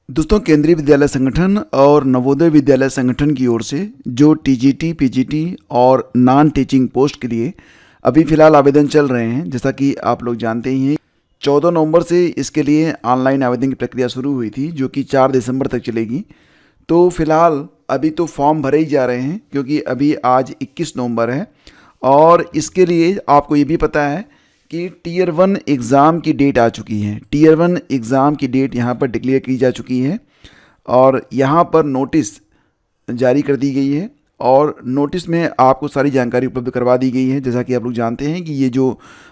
दोस्तों, केंद्रीय विद्यालय संगठन और नवोदय विद्यालय संगठन की ओर से जो टीजीटी, पीजीटी और नॉन टीचिंग पोस्ट के लिए अभी फ़िलहाल आवेदन चल रहे हैं, जैसा कि आप लोग जानते ही हैं। 14 नवंबर से इसके लिए ऑनलाइन आवेदन की प्रक्रिया शुरू हुई थी, जो कि 4 दिसंबर तक चलेगी। तो फ़िलहाल अभी तो फॉर्म भरे ही जा रहे हैं, क्योंकि अभी आज 21 नवंबर है। और इसके लिए आपको ये भी पता है कि टीयर 1 एग्ज़ाम की डेट आ चुकी है। टीयर 1 एग्ज़ाम की डेट यहाँ पर डिक्लेयर की जा चुकी है और यहाँ पर नोटिस जारी कर दी गई है और नोटिस में आपको सारी जानकारी उपलब्ध करवा दी गई है। जैसा कि आप लोग जानते हैं कि ये जो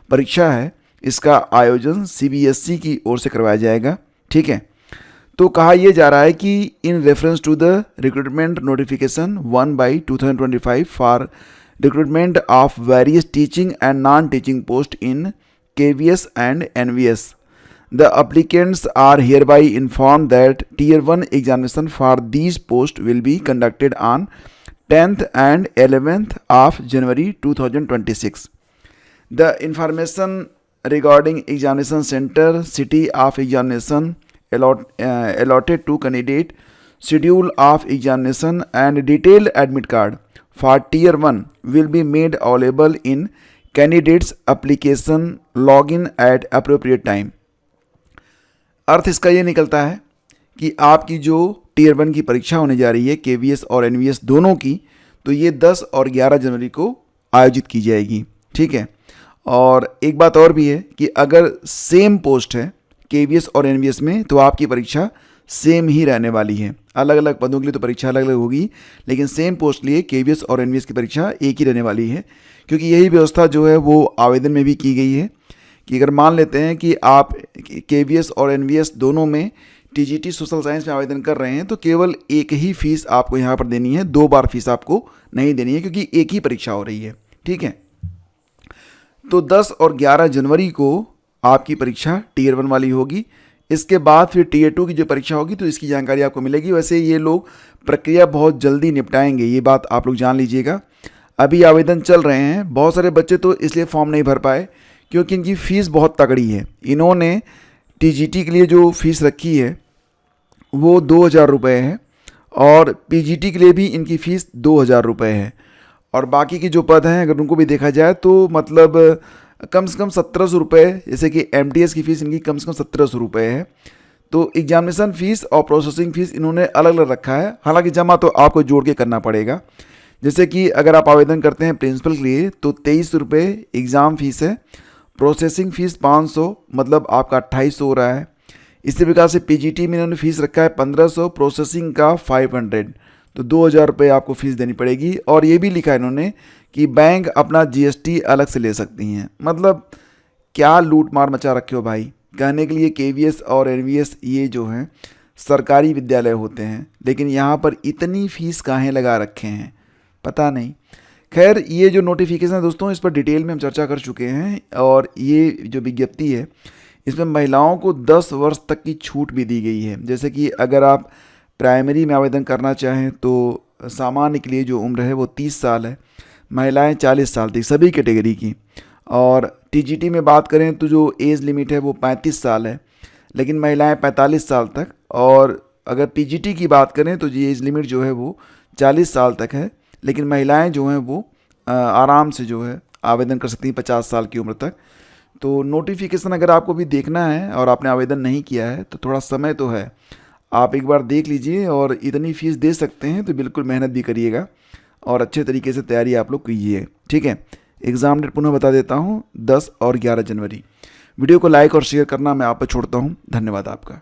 परीक्षा है, इसका आयोजन सीबीएसई की ओर से करवाया जाएगा। ठीक है, तो कहा यह जा रहा है कि in reference to the recruitment notification 1/2025 for recruitment of various teaching and non-teaching posts in KVS and NVS. The applicants are hereby informed that Tier 1 examination for these posts will be conducted on 10th and 11th of January 2026. The information regarding examination center, city of examination allotted to candidate, schedule of examination and detailed admit card for Tier 1 will be made available in candidates application login at appropriate time. अर्थ इसका ये निकलता है कि आपकी जो Tier 1 की परीक्षा होने जा रही है, KVS और NVS दोनों की, तो ये 10 और 11 जनवरी को आयोजित की जाएगी। ठीक है, और एक बात और भी है कि अगर सेम पोस्ट है KVS और NVS में, तो आपकी परीक्षा सेम ही रहने वाली है। अलग अलग पदों के लिए तो परीक्षा अलग अलग होगी, लेकिन सेम पोस्ट लिए KVS और NVS की परीक्षा एक ही रहने वाली है, क्योंकि यही व्यवस्था जो है वो आवेदन में भी की गई है कि अगर मान लेते हैं कि आप KVS और NVS दोनों में TGT सोशल साइंस में आवेदन कर रहे हैं, तो केवल एक ही फीस आपको यहाँ पर देनी है, 2 बार फीस आपको नहीं देनी है, क्योंकि एक ही परीक्षा हो रही है। ठीक है, तो 10 और 11 जनवरी को आपकी परीक्षा Tier 1 वाली होगी। इसके बाद फिर Tier 2 की जो परीक्षा होगी, तो इसकी जानकारी आपको मिलेगी। वैसे ये लोग प्रक्रिया बहुत जल्दी निपटाएंगे, ये बात आप लोग जान लीजिएगा। अभी आवेदन चल रहे हैं। बहुत सारे बच्चे तो इसलिए फॉर्म नहीं भर पाए क्योंकि इनकी फ़ीस बहुत तगड़ी है। इन्होंने TGT के लिए जो फ़ीस रखी है वो 2000 रुपये है और PGT के लिए भी इनकी फ़ीस 2000 रुपये है। और बाकी के जो पद हैं, अगर उनको भी देखा जाए तो मतलब कम से कम 1700 रुपये, जैसे कि MTS की फ़ीस इनकी कम से कम 1700 रुपये है। तो एग्जामिनेशन फ़ीस और प्रोसेसिंग फ़ीस इन्होंने अलग अलग रखा है। हालांकि जमा तो आपको जोड़ के करना पड़ेगा। जैसे कि अगर आप आवेदन करते हैं प्रिंसिपल के लिए, तो 23 रुपये एग्ज़ाम फ़ीस है, प्रोसेसिंग फ़ीस 500, मतलब आपका 2800 हो रहा है। इसी प्रकार से PGT में इन्होंने फ़ीस रखा है 1500, प्रोसेसिंग का 500, तो 2000 रुपये आपको फ़ीस देनी पड़ेगी। और ये भी लिखा है इन्होंने कि बैंक अपना GST अलग से ले सकती हैं। मतलब क्या लूट मार मचा रखे हो भाई। कहने के लिए KVS और NVS ये जो हैं सरकारी विद्यालय होते हैं, लेकिन यहाँ पर इतनी फ़ीस काहे लगा रखे हैं, पता नहीं। खैर, ये जो नोटिफिकेशन है दोस्तों, इस पर डिटेल में हम चर्चा कर चुके हैं। और ये जो विज्ञप्ति है, इसमें महिलाओं को 10 वर्ष तक की छूट भी दी गई है। जैसे कि अगर आप प्राइमरी में आवेदन करना चाहें तो सामान्य के लिए जो उम्र है वो 30 साल है, महिलाएं 40 साल तक, सभी कैटेगरी की। और TGT में बात करें तो जो एज लिमिट है वो 35 साल है, लेकिन महिलाएं 45 साल तक। और अगर PGT की बात करें तो ये एज लिमिट जो है वो 40 साल तक है, लेकिन महिलाएं जो हैं वो आराम से जो है आवेदन कर सकती हैं 50 साल की उम्र तक। तो नोटिफिकेशन अगर आपको भी देखना है और आपने आवेदन नहीं किया है, तो थोड़ा समय तो है, आप एक बार देख लीजिए। और इतनी फ़ीस दे सकते हैं तो बिल्कुल मेहनत भी करिएगा और अच्छे तरीके से तैयारी आप लोग कीजिए। ठीक है, एग्ज़ाम डेट पुनः बता देता हूँ, 10 और 11 जनवरी। वीडियो को लाइक और शेयर करना मैं आप पर छोड़ता हूँ। धन्यवाद आपका।